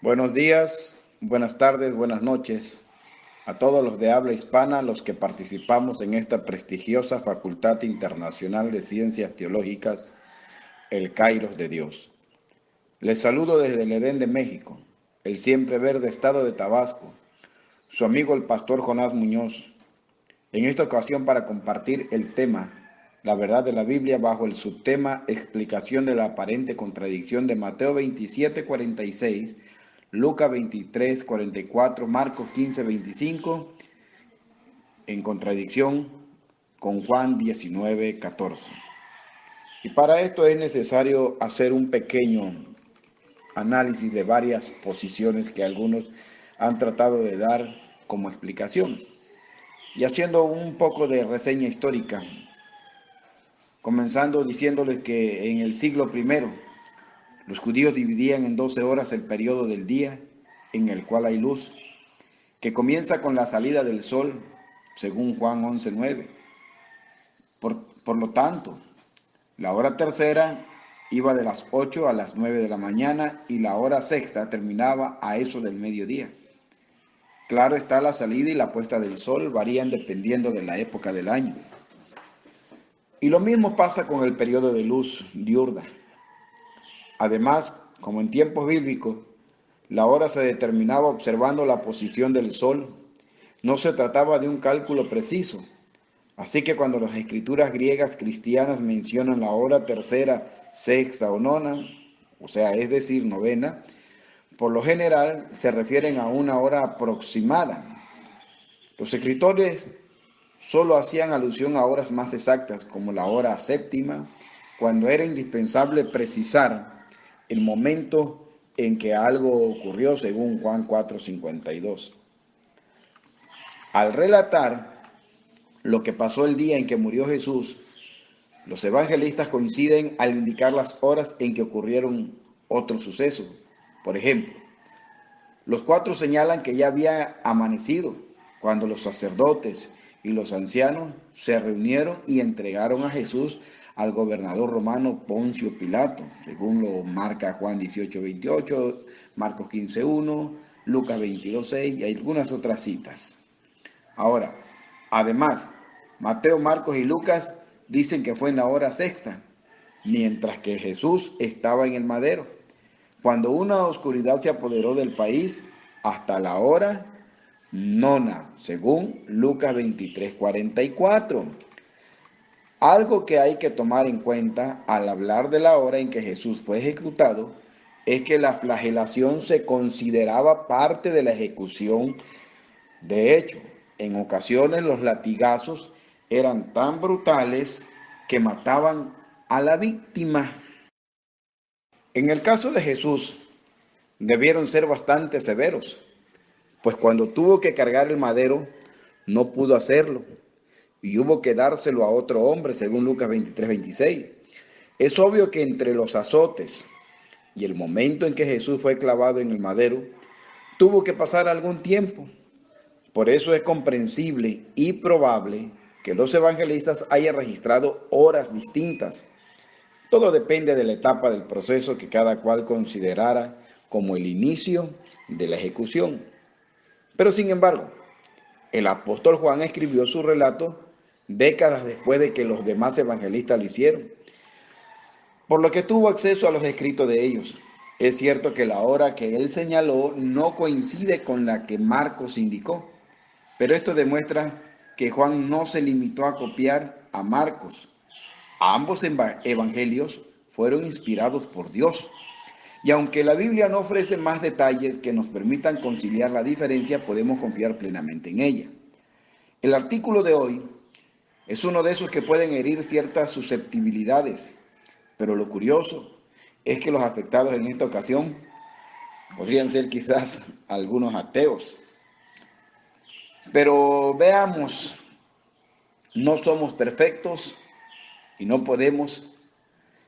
Buenos días, buenas tardes, buenas noches a todos los de habla hispana, los que participamos en esta prestigiosa Facultad Internacional de Ciencias Teológicas, el Kairos de Dios. Les saludo desde el Edén de México, el siempre verde estado de Tabasco, su amigo el pastor Jonás Muñoz, en esta ocasión para compartir el tema, la verdad de la Biblia, bajo el subtema explicación de la aparente contradicción de Mateo 27:46, Lucas 23:44, Marcos 15:25, en contradicción con Juan 19:14. Y para esto es necesario hacer un pequeño análisis de varias posiciones que algunos han tratado de dar como explicación. Y haciendo un poco de reseña histórica, comenzando diciéndoles que en el siglo I, los judíos dividían en 12 horas el periodo del día en el cual hay luz, que comienza con la salida del sol, según Juan 11:9. Por lo tanto, la hora tercera iba de las 8 a las 9 de la mañana y la hora sexta terminaba a eso del mediodía. Claro está, la salida y la puesta del sol varían dependiendo de la época del año. Y lo mismo pasa con el periodo de luz diurna. Además, como en tiempos bíblicos, la hora se determinaba observando la posición del sol. No se trataba de un cálculo preciso. Así que cuando las escrituras griegas cristianas mencionan la hora tercera, sexta o nona, o sea, es decir, novena, por lo general se refieren a una hora aproximada. Los escritores solo hacían alusión a horas más exactas, como la hora séptima, cuando era indispensable precisar el momento en que algo ocurrió, según Juan 4:52. Al relatar lo que pasó el día en que murió Jesús, los evangelistas coinciden al indicar las horas en que ocurrieron otros sucesos. Por ejemplo, los cuatro señalan que ya había amanecido cuando los sacerdotes y los ancianos se reunieron y entregaron a Jesús al gobernador romano Poncio Pilato, según lo marca Juan 18:28, Marcos 15:1, Lucas 22:6 y algunas otras citas. Ahora, además, Mateo, Marcos y Lucas dicen que fue en la hora sexta, mientras que Jesús estaba en el madero, cuando una oscuridad se apoderó del país hasta la hora nona, según Lucas 23:44. Algo que hay que tomar en cuenta al hablar de la hora en que Jesús fue ejecutado es que la flagelación se consideraba parte de la ejecución. De hecho, en ocasiones los latigazos eran tan brutales que mataban a la víctima. En el caso de Jesús, debieron ser bastante severos, pues cuando tuvo que cargar el madero, no pudo hacerlo, y hubo que dárselo a otro hombre, según Lucas 23:26. Es obvio que entre los azotes y el momento en que Jesús fue clavado en el madero, tuvo que pasar algún tiempo. Por eso es comprensible y probable que los evangelistas hayan registrado horas distintas. Todo depende de la etapa del proceso que cada cual considerara como el inicio de la ejecución. Pero sin embargo, el apóstol Juan escribió su relato décadas después de que los demás evangelistas lo hicieron, por lo que tuvo acceso a los escritos de ellos. Es cierto que la hora que él señaló no coincide con la que Marcos indicó, pero esto demuestra que Juan no se limitó a copiar a Marcos. Ambos evangelios fueron inspirados por Dios. Y aunque la Biblia no ofrece más detalles que nos permitan conciliar la diferencia, podemos confiar plenamente en ella. El artículo de hoy es uno de esos que pueden herir ciertas susceptibilidades, pero lo curioso es que los afectados en esta ocasión podrían ser quizás algunos ateos. Pero veamos, no somos perfectos y no podemos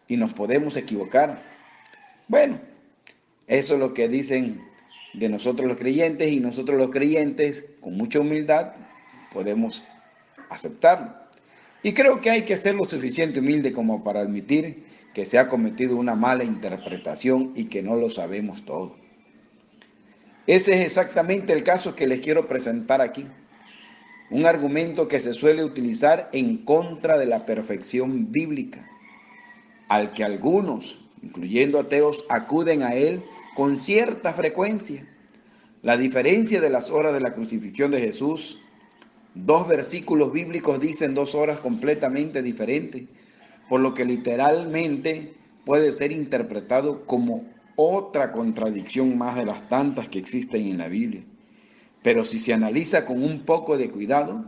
y nos podemos equivocar. Bueno, eso es lo que dicen de nosotros los creyentes, y nosotros los creyentes, con mucha humildad, podemos aceptarlo. Y creo que hay que ser lo suficiente humilde como para admitir que se ha cometido una mala interpretación y que no lo sabemos todo. Ese es exactamente el caso que les quiero presentar aquí. Un argumento que se suele utilizar en contra de la perfección bíblica, al que algunos, incluyendo ateos, acuden a él con cierta frecuencia. La diferencia de las horas de la crucifixión de Jesús, dos versículos bíblicos dicen 2 horas completamente diferentes, por lo que literalmente puede ser interpretado como otra contradicción más de las tantas que existen en la Biblia. Pero si se analiza con un poco de cuidado,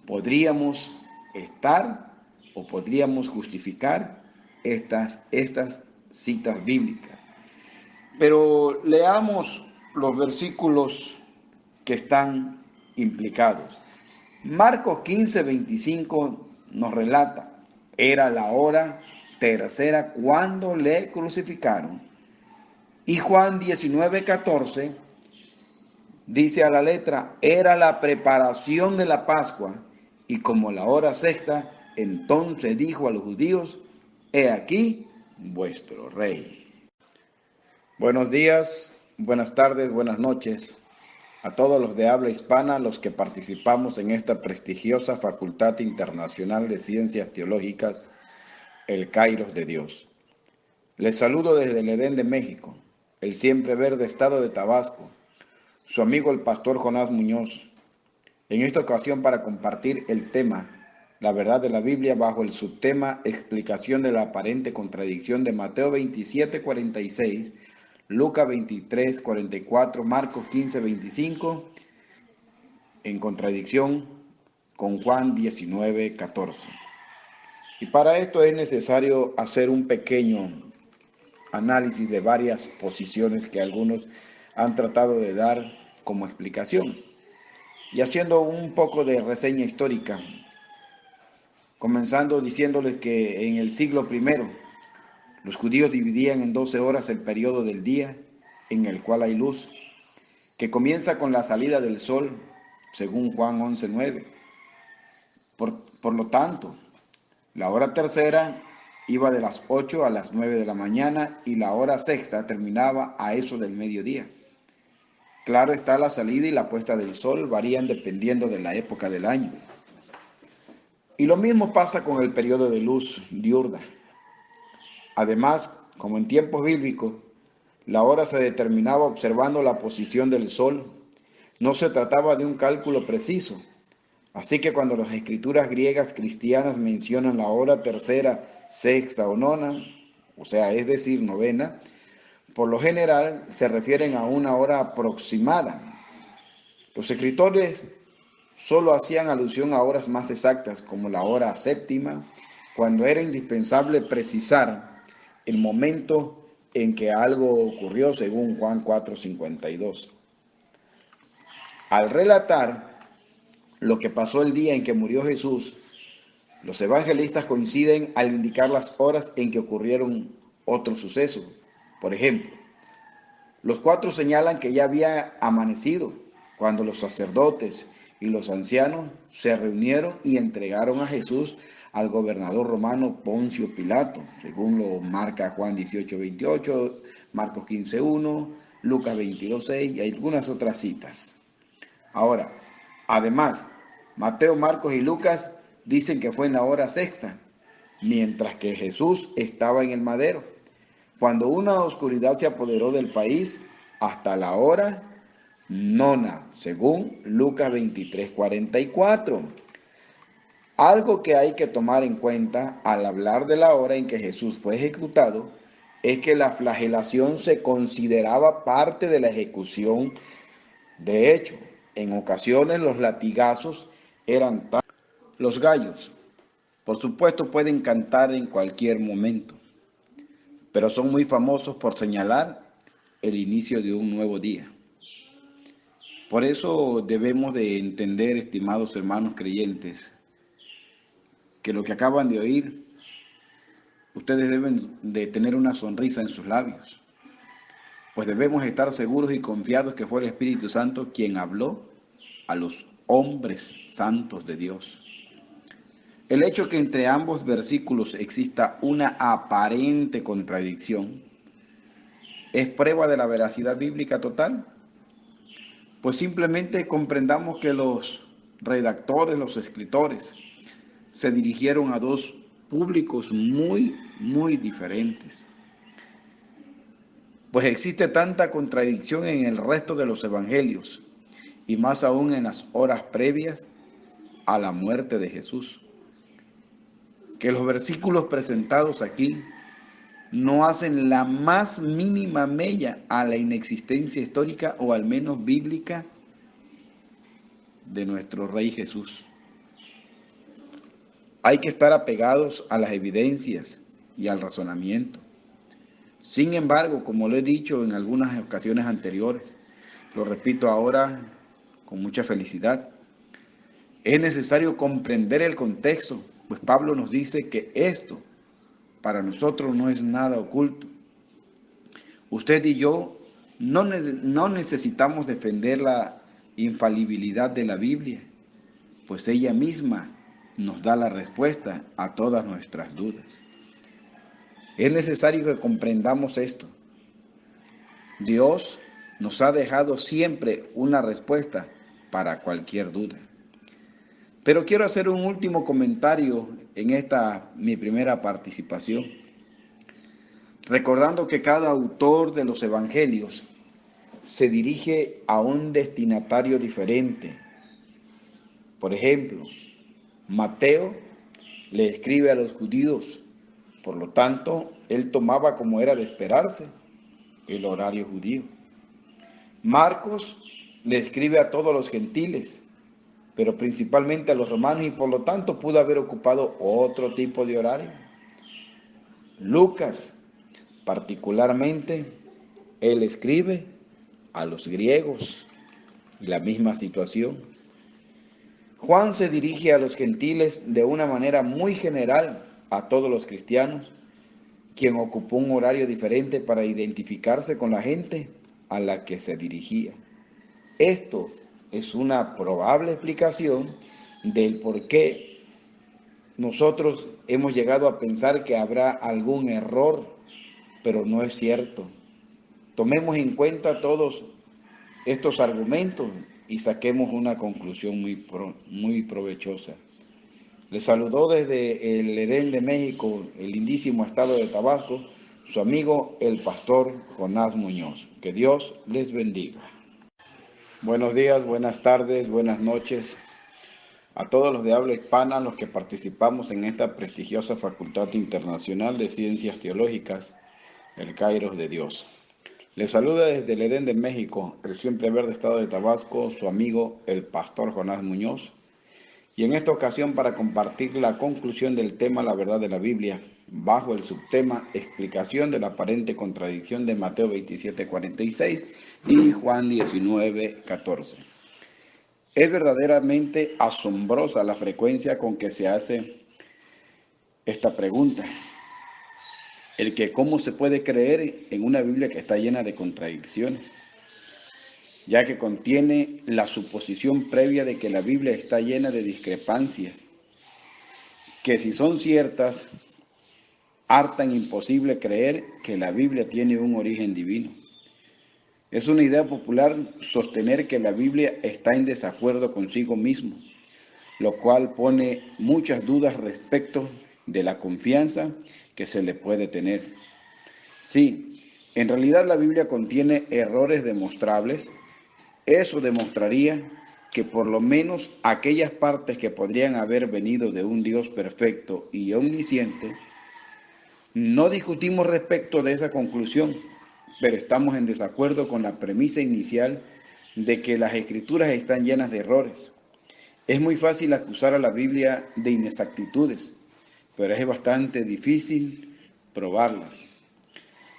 podríamos podríamos justificar estas citas bíblicas. Pero leamos los versículos que están implicados. Marcos 15:25 nos relata: era la hora tercera cuando le crucificaron. Y Juan 19:14 dice a la letra: era la preparación de la Pascua, y como la hora sexta, entonces dijo a los judíos: he aquí vuestro rey. Buenos días, buenas tardes, buenas noches a todos los de habla hispana, los que participamos en esta prestigiosa Facultad Internacional de Ciencias Teológicas, el Kairos de Dios. Les saludo desde el Edén de México, el siempre verde estado de Tabasco, su amigo el pastor Jonás Muñoz, en esta ocasión para compartir el tema, la verdad de la Biblia, bajo el subtema explicación de la aparente contradicción de Mateo 27:46, Lucas 23:44, Marcos 15:25, en contradicción con Juan 19:14. Y para esto es necesario hacer un pequeño análisis de varias posiciones que algunos han tratado de dar como explicación. Y haciendo un poco de reseña histórica, comenzando diciéndoles que en el siglo I, los judíos dividían en 12 horas el periodo del día en el cual hay luz, que comienza con la salida del sol, según Juan 11:9. Por lo tanto, la hora tercera iba de las 8 a las 9 de la mañana y la hora sexta terminaba a eso del mediodía. Claro está, la salida y la puesta del sol varían dependiendo de la época del año. Y lo mismo pasa con el periodo de luz diurna. Además, como en tiempos bíblicos, la hora se determinaba observando la posición del sol. No se trataba de un cálculo preciso. Así que cuando las escrituras griegas cristianas mencionan la hora tercera, sexta o nona, o sea, es decir, novena, por lo general se refieren a una hora aproximada. Los escritores solo hacían alusión a horas más exactas, como la hora séptima, cuando era indispensable precisar el momento en que algo ocurrió, según Juan 4:52. Al relatar lo que pasó el día en que murió Jesús, los evangelistas coinciden al indicar las horas en que ocurrieron otros sucesos. Por ejemplo, los 4 señalan que ya había amanecido cuando los sacerdotes y los ancianos se reunieron y entregaron a Jesús al gobernador romano Poncio Pilato, según lo marca Juan 18:28, Marcos 15:1, Lucas 22:6 y algunas otras citas. Ahora, además, Mateo, Marcos y Lucas dicen que fue en la hora sexta, mientras que Jesús estaba en el madero, cuando una oscuridad se apoderó del país, hasta la hora nona, según Lucas 23:44. Algo que hay que tomar en cuenta al hablar de la hora en que Jesús fue ejecutado es que la flagelación se consideraba parte de la ejecución. De hecho, en ocasiones los latigazos eran tan... Los gallos, por supuesto, pueden cantar en cualquier momento, pero son muy famosos por señalar el inicio de un nuevo día. Por eso debemos de entender, estimados hermanos creyentes, que lo que acaban de oír, ustedes deben de tener una sonrisa en sus labios, pues debemos estar seguros y confiados que fue el Espíritu Santo quien habló a los hombres santos de Dios. El hecho que entre ambos versículos exista una aparente contradicción es prueba de la veracidad bíblica total. Pues simplemente comprendamos que los redactores, los escritores, se dirigieron a dos públicos muy diferentes. Pues existe tanta contradicción en el resto de los evangelios, y más aún en las horas previas a la muerte de Jesús, que los versículos presentados aquí no hacen la más mínima mella a la inexistencia histórica o al menos bíblica de nuestro Rey Jesús. Hay que estar apegados a las evidencias y al razonamiento. Sin embargo, como lo he dicho en algunas ocasiones anteriores, lo repito ahora con mucha felicidad, es necesario comprender el contexto, pues Pablo nos dice que esto para nosotros no es nada oculto. Usted y yo no necesitamos defender la infalibilidad de la Biblia, pues ella misma nos da la respuesta a todas nuestras dudas. Es necesario que comprendamos esto. Dios nos ha dejado siempre una respuesta para cualquier duda. Pero quiero hacer un último comentario en esta mi primera participación, recordando que cada autor de los evangelios se dirige a un destinatario diferente. Por ejemplo, Mateo le escribe a los judíos, por lo tanto, él tomaba, como era de esperarse, el horario judío. Marcos le escribe a todos los gentiles, pero principalmente a los romanos, y por lo tanto pudo haber ocupado otro tipo de horario. Lucas, particularmente, él escribe a los griegos, y la misma situación. Juan se dirige a los gentiles de una manera muy general a todos los cristianos, quien ocupó un horario diferente para identificarse con la gente a la que se dirigía. Esto es una probable explicación del por qué nosotros hemos llegado a pensar que habrá algún error, pero no es cierto. Tomemos en cuenta todos estos argumentos y saquemos una conclusión muy provechosa. Les saludó desde el Edén de México, el lindísimo estado de Tabasco, su amigo el pastor Jonás Muñoz. Que Dios les bendiga. Buenos días, buenas tardes, buenas noches a todos los de habla hispana, los que participamos en esta prestigiosa Facultad Internacional de Ciencias Teológicas, el Kairos de Dios. Les saluda desde el Edén de México, el siempre verde estado de Tabasco, su amigo el pastor Jonás Muñoz. Y en esta ocasión para compartir la conclusión del tema La verdad de la Biblia, bajo el subtema Explicación de la aparente contradicción de Mateo 27:46 y Juan 19:14. Es verdaderamente asombrosa la frecuencia con que se hace esta pregunta. El que cómo se puede creer en una Biblia que está llena de contradicciones, ya que contiene la suposición previa de que la Biblia está llena de discrepancias, que si son ciertas, hartan imposible creer que la Biblia tiene un origen divino. Es una idea popular sostener que la Biblia está en desacuerdo consigo mismo, lo cual pone muchas dudas respecto de la confianza que se le puede tener. Sí, en realidad la Biblia contiene errores demostrables. Eso demostraría que por lo menos aquellas partes que podrían haber venido de un Dios perfecto y omnisciente, no discutimos respecto de esa conclusión, pero estamos en desacuerdo con la premisa inicial de que las Escrituras están llenas de errores. Es muy fácil acusar a la Biblia de inexactitudes, pero es bastante difícil probarlas.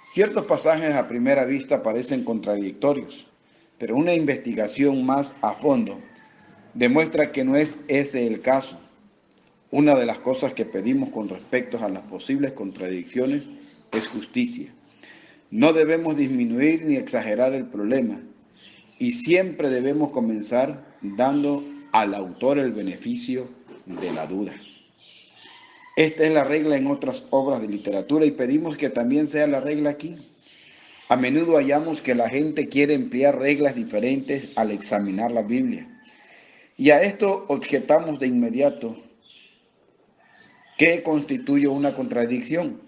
Ciertos pasajes a primera vista parecen contradictorios, pero una investigación más a fondo demuestra que no es ese el caso. Una de las cosas que pedimos con respecto a las posibles contradicciones es justicia. No debemos disminuir ni exagerar el problema, y siempre debemos comenzar dando al autor el beneficio de la duda. Esta es la regla en otras obras de literatura y pedimos que también sea la regla aquí. A menudo hallamos que la gente quiere emplear reglas diferentes al examinar la Biblia. Y a esto objetamos de inmediato: ¿qué constituye una contradicción?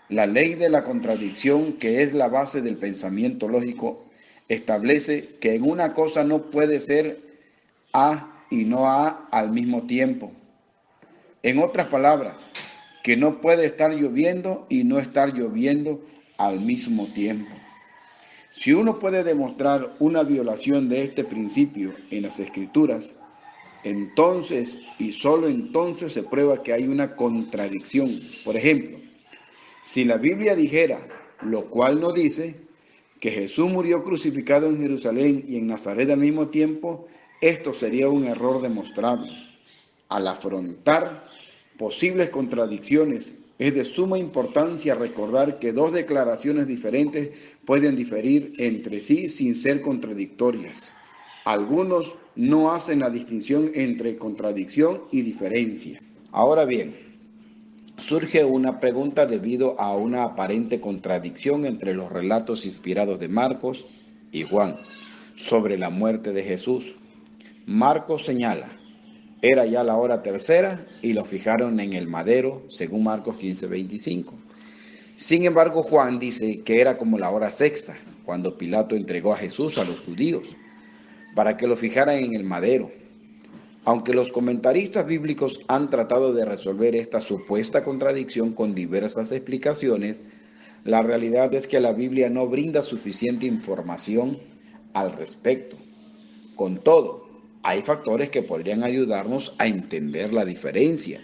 La ley de la contradicción, que es la base del pensamiento lógico, establece que en una cosa no puede ser A y no A al mismo tiempo. En otras palabras, que no puede estar lloviendo y no estar lloviendo al mismo tiempo. Si uno puede demostrar una violación de este principio en las Escrituras, entonces y solo entonces se prueba que hay una contradicción. Por ejemplo, si la Biblia dijera, lo cual no dice, que Jesús murió crucificado en Jerusalén y en Nazaret al mismo tiempo, esto sería un error demostrable. Al afrontar posibles contradicciones, es de suma importancia recordar que dos declaraciones diferentes pueden diferir entre sí sin ser contradictorias. Algunos no hacen la distinción entre contradicción y diferencia. Ahora bien, surge una pregunta debido a una aparente contradicción entre los relatos inspirados de Marcos y Juan sobre la muerte de Jesús. Marcos señala: era ya la hora tercera y lo fijaron en el madero, según Marcos 15:25. Sin embargo, Juan dice que era como la hora sexta, cuando Pilato entregó a Jesús a los judíos para que lo fijaran en el madero. Aunque los comentaristas bíblicos han tratado de resolver esta supuesta contradicción con diversas explicaciones, la realidad es que la Biblia no brinda suficiente información al respecto. Con todo, hay factores que podrían ayudarnos a entender la diferencia.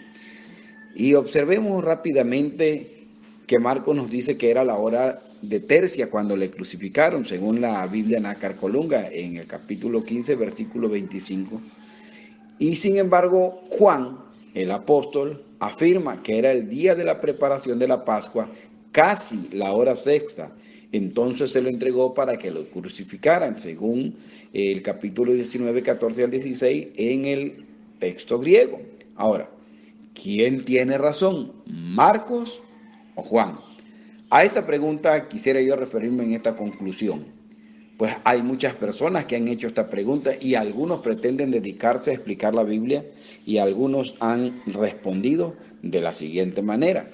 Y observemos rápidamente que Marcos nos dice que era la hora de tercia cuando le crucificaron, según la Biblia Nácar Colunga, en el capítulo 15, versículo 25. Y sin embargo, Juan, el apóstol, afirma que era el día de la preparación de la Pascua, casi la hora sexta. Entonces se lo entregó para que lo crucificaran, según el capítulo 19, 14 al 16, en el texto griego. Ahora, ¿quién tiene razón? ¿Marcos o Juan? A esta pregunta quisiera yo referirme en esta conclusión. Pues hay muchas personas que han hecho esta pregunta y algunos pretenden dedicarse a explicar la Biblia y algunos han respondido de la siguiente manera.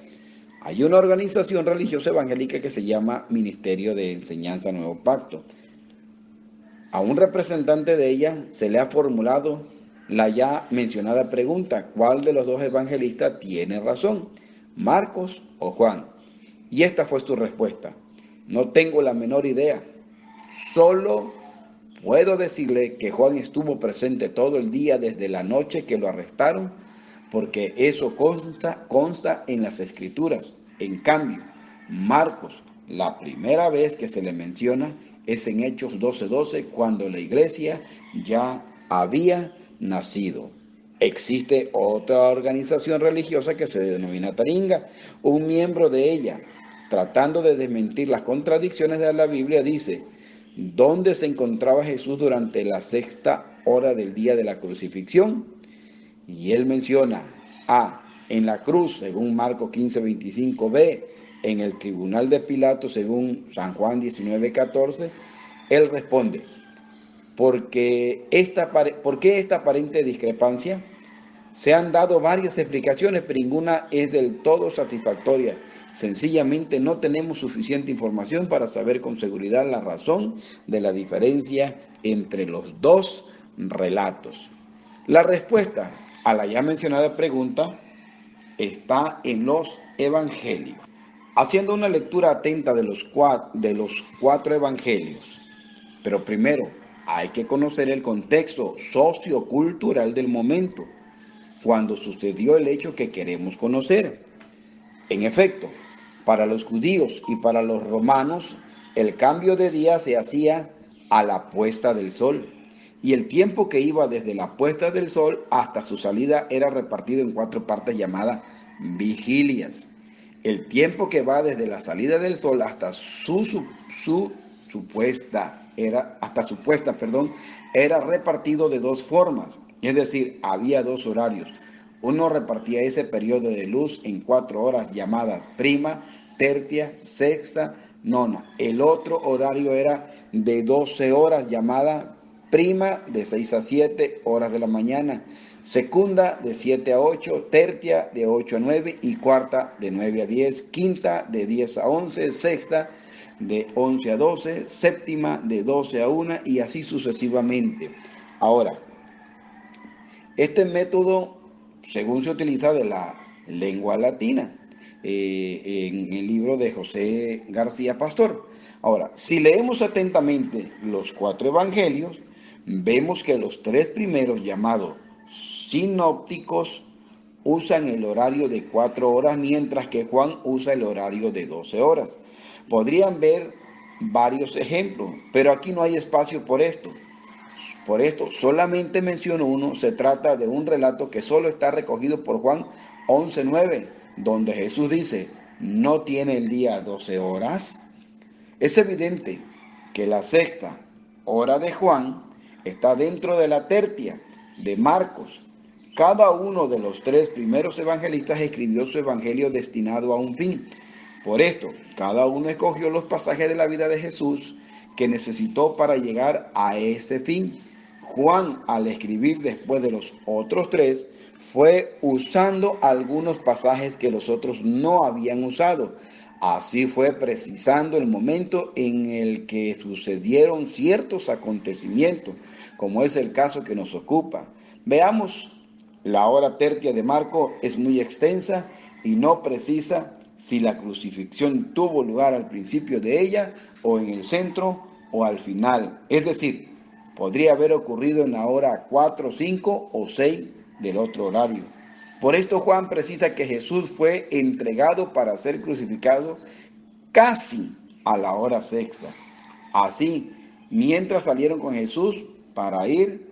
Hay una organización religiosa evangélica que se llama Ministerio de Enseñanza Nuevo Pacto. A un representante de ella se le ha formulado la ya mencionada pregunta: ¿cuál de los dos evangelistas tiene razón, Marcos o Juan? Y esta fue su respuesta: no tengo la menor idea. Solo puedo decirle que Juan estuvo presente todo el día desde la noche que lo arrestaron, porque eso consta en las Escrituras. En cambio, Marcos, la primera vez que se le menciona es en Hechos 12:12, cuando la iglesia ya había nacido. Existe otra organización religiosa que se denomina Taringa. Un miembro de ella, tratando de desmentir las contradicciones de la Biblia, dice: ¿dónde se encontraba Jesús durante la sexta hora del día de la crucifixión? Y él menciona: A, en la cruz, según Marcos 15:25, B, en el tribunal de Pilato, según San Juan 19:14. Él responde: ¿por qué esta aparente discrepancia? Se han dado varias explicaciones, pero ninguna es del todo satisfactoria. Sencillamente no tenemos suficiente información para saber con seguridad la razón de la diferencia entre los dos relatos. La respuesta a la ya mencionada pregunta está en los evangelios. Haciendo una lectura atenta de los cuatro evangelios, pero primero hay que conocer el contexto sociocultural del momento, cuando sucedió el hecho que queremos conocer. En efecto, para los judíos y para los romanos, el cambio de día se hacía a la puesta del sol, y el tiempo que iba desde la puesta del sol hasta su salida era repartido en 4 partes llamadas vigilias. El tiempo que va desde la salida del sol hasta su puesta era repartido de 2 formas. Es decir, había 2 horarios. Uno repartía ese periodo de luz en 4 horas llamadas prima, tercia, sexta, No. El otro horario era de 12 horas, llamada prima de 6 a 7 horas de la mañana, segunda de 7 a 8, tercia de 8 a 9 y cuarta de 9 a 10, quinta de 10 a 11, sexta de 11 a 12, séptima de 12 a 1 y así sucesivamente. Ahora, este método, según se utiliza de la lengua latina, en el libro de José García Pastor. Ahora, si leemos atentamente los 4 evangelios, vemos que los 3 primeros, llamados sinópticos, usan el horario de 4 horas, mientras que Juan usa el horario de 12 horas. Podrían ver varios ejemplos, pero aquí no hay espacio por esto. Por esto, solamente menciono uno. Se trata de un relato que solo está recogido por Juan 11:9, donde Jesús dice: ¿no tiene el día 12 horas? Es evidente que la sexta hora de Juan está dentro de la tercia de Marcos. Cada uno de los 3 primeros evangelistas escribió su evangelio destinado a un fin. Por esto, cada uno escogió los pasajes de la vida de Jesús que necesitó para llegar a ese fin. Juan, al escribir después de los otros 3, fue usando algunos pasajes que los otros no habían usado. Así fue precisando el momento en el que sucedieron ciertos acontecimientos, como es el caso que nos ocupa. Veamos, la hora tercia de Marcos es muy extensa y no precisa si la crucifixión tuvo lugar al principio de ella, o en el centro, o al final. Es decir, podría haber ocurrido en la hora 4, 5 o 6 del otro horario. Por esto Juan precisa que Jesús fue entregado para ser crucificado casi a la hora sexta. Así, mientras salieron con Jesús para ir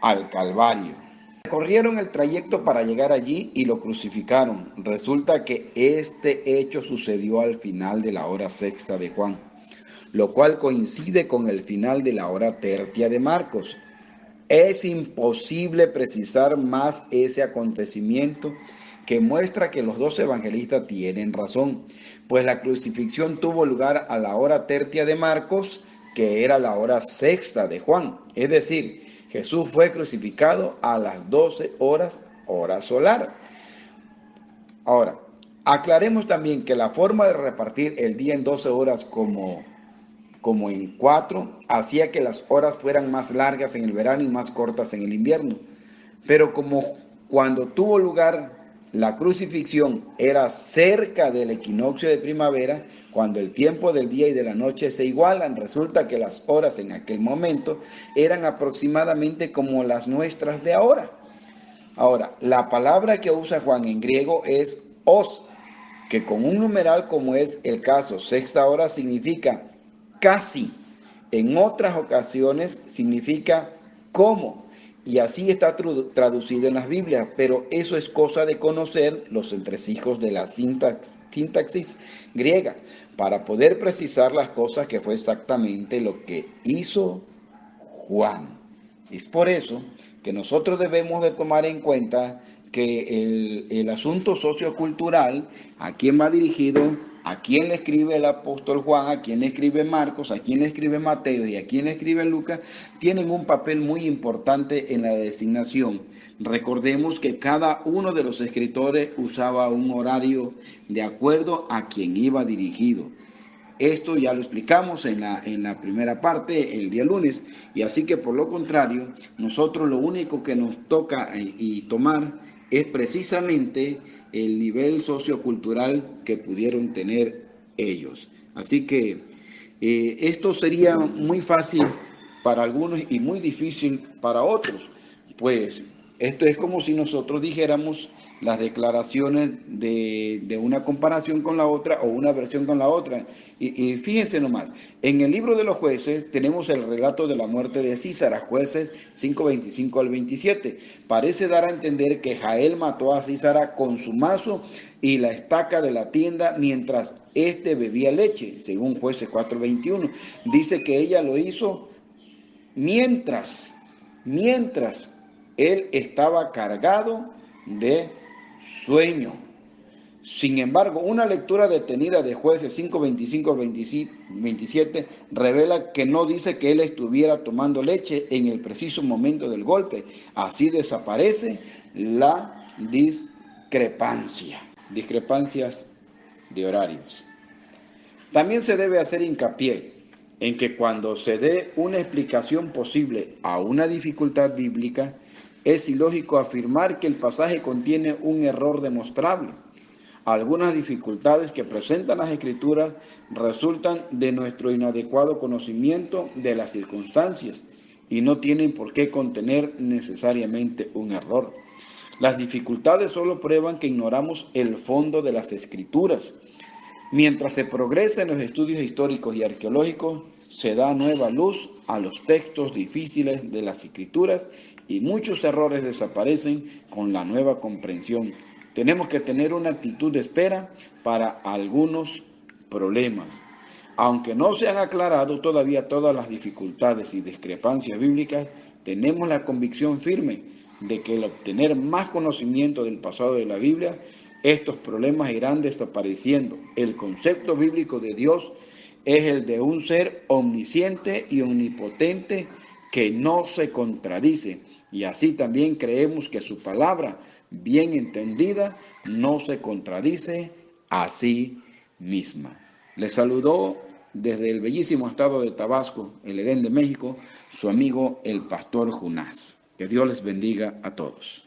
al Calvario. Recorrieron el trayecto para llegar allí y lo crucificaron. Resulta que este hecho sucedió al final de la hora sexta de Juan, lo cual coincide con el final de la hora tercia de Marcos. Es imposible precisar más ese acontecimiento, que muestra que los 2 evangelistas tienen razón, pues la crucifixión tuvo lugar a la hora tercia de Marcos, que era la hora sexta de Juan. Es decir, Jesús fue crucificado a las 12 horas, hora solar. Ahora, aclaremos también que la forma de repartir el día en 12 horas como en 4, hacía que las horas fueran más largas en el verano y más cortas en el invierno. Pero como cuando tuvo lugar la crucifixión era cerca del equinoccio de primavera, cuando el tiempo del día y de la noche se igualan, resulta que las horas en aquel momento eran aproximadamente como las nuestras de ahora. Ahora, la palabra que usa Juan en griego es os, que con un numeral como es el caso, sexta hora, significa casi. En otras ocasiones significa como. Y así está traducido en las Biblias, pero eso es cosa de conocer los entresijos de la sintaxis griega para poder precisar las cosas, que fue exactamente lo que hizo Juan. Es por eso que nosotros debemos de tomar en cuenta que el asunto sociocultural, a quién va dirigido, a quién le escribe el apóstol Juan, a quién le escribe Marcos, a quién le escribe Mateo y a quién le escribe Lucas, tienen un papel muy importante en la designación. Recordemos que cada uno de los escritores usaba un horario de acuerdo a quien iba dirigido. Esto ya lo explicamos en la primera parte el día lunes, y así que por lo contrario, nosotros lo único que nos toca y tomar es precisamente el nivel sociocultural que pudieron tener ellos. Así que esto sería muy fácil para algunos y muy difícil para otros, pues esto es como si nosotros dijéramos las declaraciones de una comparación con la otra o una versión con la otra. Y fíjense nomás, en el libro de los jueces tenemos el relato de la muerte de Císara, jueces 5:25 al 27. Parece dar a entender que Jael mató a Císara con su mazo y la estaca de la tienda mientras éste bebía leche, según jueces 4:21. Dice que ella lo hizo mientras él estaba cargado de sueño. Sin embargo, una lectura detenida de Jueces 5, 25 al 27 revela que no dice que él estuviera tomando leche en el preciso momento del golpe. Así desaparece la discrepancia. Discrepancias de horarios. También se debe hacer hincapié en que cuando se dé una explicación posible a una dificultad bíblica, es ilógico afirmar que el pasaje contiene un error demostrable. Algunas dificultades que presentan las Escrituras resultan de nuestro inadecuado conocimiento de las circunstancias y no tienen por qué contener necesariamente un error. Las dificultades solo prueban que ignoramos el fondo de las Escrituras. Mientras se progresa en los estudios históricos y arqueológicos, se da nueva luz a los textos difíciles de las Escrituras y muchos errores desaparecen con la nueva comprensión. Tenemos que tener una actitud de espera para algunos problemas. Aunque no se han aclarado todavía todas las dificultades y discrepancias bíblicas, tenemos la convicción firme de que al obtener más conocimiento del pasado de la Biblia, estos problemas irán desapareciendo. El concepto bíblico de Dios es el de un ser omnisciente y omnipotente que no se contradice. Y así también creemos que su palabra, bien entendida, no se contradice a sí misma. Les saludó desde el bellísimo estado de Tabasco, el Edén de México, su amigo el pastor Jonás. Que Dios les bendiga a todos.